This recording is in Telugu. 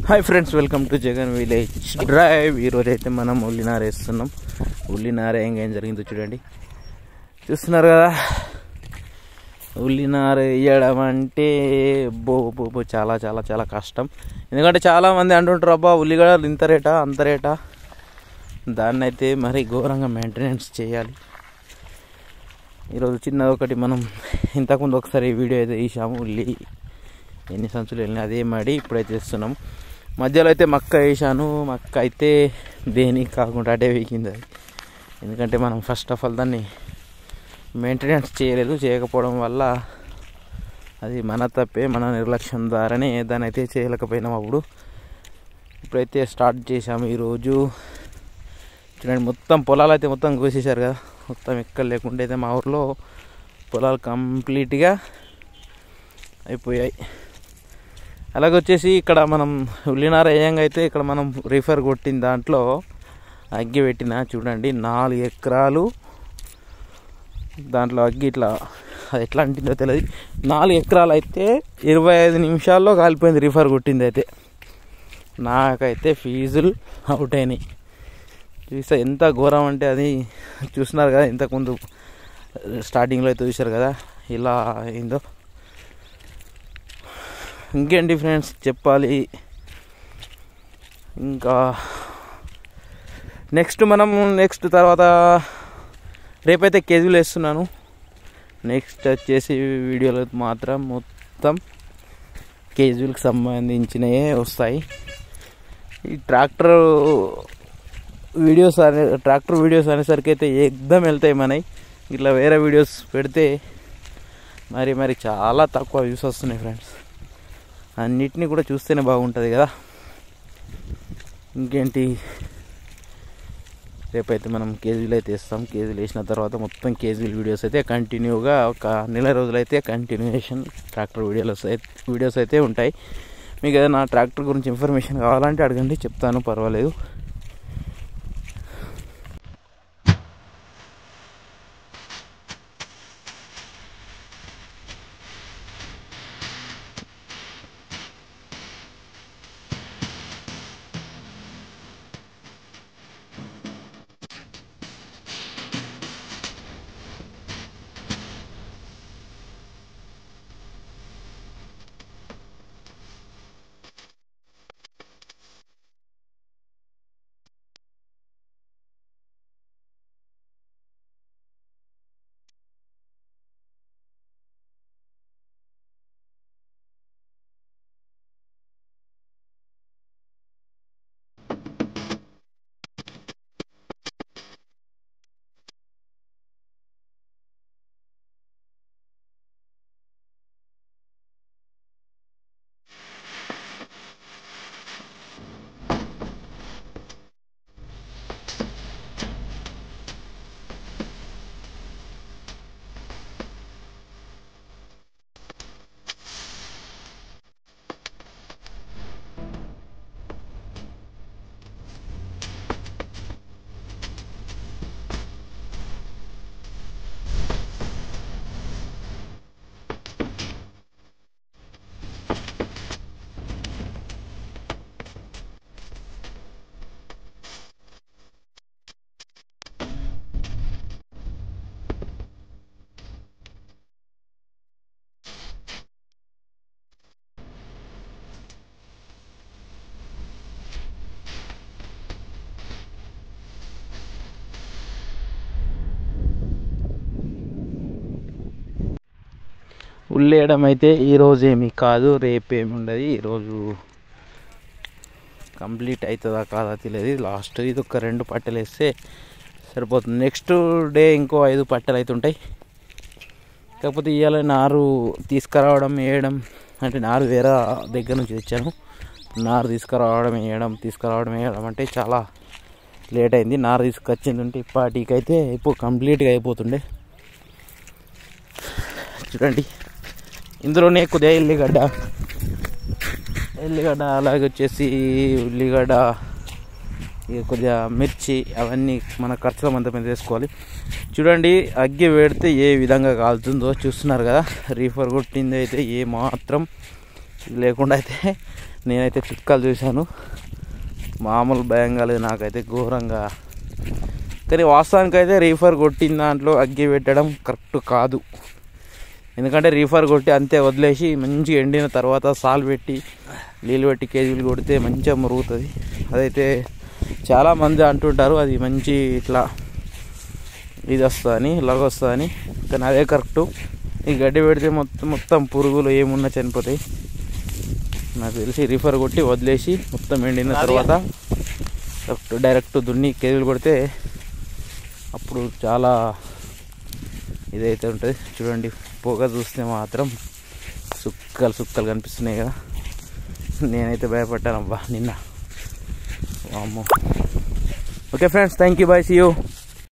Hi friends, welcome to Jagan village drive. ఈరోజు అయితే మనం ఉల్లినార వేస్తున్నాం. ఉల్లినార ఏం జరిగిందో చూడండి. చూస్తున్నారు కదా, ఉల్లినార వేయడం అంటే బో చాలా చాలా చాలా కష్టం. ఎందుకంటే చాలామంది అంటుంటారు, అబ్బా ఉల్లిగడ్డలు ఇంత రేటా అంత రేటా. దాన్ని అయితే మరి ఘోరంగా మెయింటెనెన్స్ చేయాలి. ఈరోజు చిన్నది ఒకటి మనం ఇంతకుముందు ఒకసారి వీడియో అయితే తీసాము. ఉల్లి ఎన్ని సంచులు వెళ్ళినా అదే మాడి ఇప్పుడైతే వేస్తున్నాం. మధ్యలో అయితే మక్క వేసాను. మక్క అయితే దేనికి కాకుండా అటే వీకింది అది. ఎందుకంటే మనం ఫస్ట్ ఆఫ్ ఆల్ దాన్ని మెయింటెనెన్స్ చేయకపోవడం వల్ల అది మన తప్పే, మన నిర్లక్ష్యం ద్వారానే దాన్ని అయితే చేయలేకపోయినాం. అప్పుడు ఇప్పుడైతే స్టార్ట్ చేసాము. ఈరోజు చూడండి, మొత్తం పొలాలు అయితే మొత్తం కోసేశారు కదా. మొత్తం ఎక్కడ లేకుండా అయితే మా ఊర్లో పొలాలు కంప్లీట్గా అయిపోయాయి. అలాగే వచ్చేసి ఇక్కడ మనం ఉల్లినార వేయంగా అయితే ఇక్కడ మనం రిఫర్ కొట్టిన దాంట్లో అగ్గి పెట్టిన చూడండి 4 ఎకరాలు. దాంట్లో అగ్గి ఇట్లా అది ఎట్లా అంటుందో తెలియదు. 4 ఎకరాలు అయితే 25 నిమిషాల్లో కాలిపోయింది రిఫర్ కొట్టింది అయితే. నాకైతే ఫీజులు అవుట్ అయినాయి. చూస్తే ఎంత ఘోరం అంటే అది చూస్తున్నారు కదా. ఇంతకుముందు స్టార్టింగ్లో అయితే చూశారు కదా ఇలా అయిందో. ఇంకేంటి ఫ్రెండ్స్ చెప్పాలి. ఇంకా నెక్స్ట్ తర్వాత రేపైతే కేజీలు వేస్తున్నాను. నెక్స్ట్ వచ్చేసి వీడియోలో మాత్రం మొత్తం కేజీలకు సంబంధించినవే వస్తాయి. ఈ ట్రాక్టర్ వీడియోస్ అనేసరికి అయితే ఎగ్దం వెళ్తాయి మనవి. ఇట్లా వేరే వీడియోస్ పెడితే మరి చాలా తక్కువ వ్యూస్ వస్తున్నాయి ఫ్రెండ్స్. అన్నిటినీ కూడా చూస్తేనే బాగుంటుంది కదా. ఇంకేంటి, రేపైతే మనం కేజీలు అయితే వేస్తాం. కేజీలు వేసిన తర్వాత మొత్తం కేజీల వీడియోస్ అయితే కంటిన్యూగా ఒక నెల రోజులైతే కంటిన్యూషన్ ట్రాక్టర్ వీడియోస్ అయితే ఉంటాయి. మీకు ఏదైనా ట్రాక్టర్ గురించి ఇన్ఫర్మేషన్ కావాలంటే అడగండి, చెప్తాను, పర్వాలేదు. ఉల్లేయడం అయితే ఈరోజు ఏమీ కాదు, రేపేమి ఉండదు. ఈరోజు కంప్లీట్ అవుతుందా కాదా తెలియదు. లాస్ట్ ఇది ఒక 2 పట్టెలు వేస్తే సరిపోతుంది. నెక్స్ట్ డే ఇంకో 5 పట్టెలు అవుతుంటాయి. కాకపోతే ఇవాళ నారు తీసుకురావడం వేయడం అంటే నారు వేరే దగ్గర నుంచి తెచ్చాను. నారు తీసుకురావడం వేయడం అంటే చాలా లేట్ అయింది. నారు తీసుకొచ్చిందంటే ఇప్పటికైతే ఇప్పుడు కంప్లీట్గా అయిపోతుండే. చూడండి, ఇందులోనే కొద్దిగా ఎల్లిగడ్డ అలాగే వచ్చేసి ఉల్లిగడ్డ, కొద్దిగా మిర్చి, అవన్నీ మన ఖర్చుల మంద మీద వేసుకోవాలి. చూడండి, అగ్గి పెడితే ఏ విధంగా కాలుతుందో చూస్తున్నారు కదా. రీఫర్ కొట్టింది అయితే ఏ మాత్రం లేకుండా అయితే నేనైతే చుక్కలు చూశాను, మామూలు భయం కాలేదు నాకైతే ఘోరంగా. కానీ వాస్తవానికి అయితే రీఫర్ కొట్టిన దాంట్లో అగ్గి పెట్టడం కరెక్ట్ కాదు. ఎందుకంటే రీఫర్ కొట్టి అంతే వదిలేసి మంచిగా ఎండిన తర్వాత సాల్ పెట్టి నీళ్ళు పెట్టి కేజీలు కొడితే మంచిగా మురుగుతుంది. అదైతే చాలామంది అంటుంటారు అది మంచి ఇట్లా ఇది వస్తుందని, ఇలాగ వస్తుందని. కానీ అదే కరెక్టు. ఈ గడ్డి పెడితే మొత్తం పురుగులు ఏమున్నా చనిపోతాయి. నాకు తెలిసి రీఫర్ కొట్టి వదిలేసి మొత్తం ఎండిన తర్వాత డైరెక్ట్ దున్ని కేజీలు కొడితే అప్పుడు చాలా ఇదైతే ఉంటుంది. చూడండి, పొగ చూస్తే మాత్రం సుక్కలు కనిపిస్తున్నాయి కదా. నేనైతే భయపడ్డాను అబ్బా నిన్న. వామ్మో. Okay friends, thank you, bye, see you.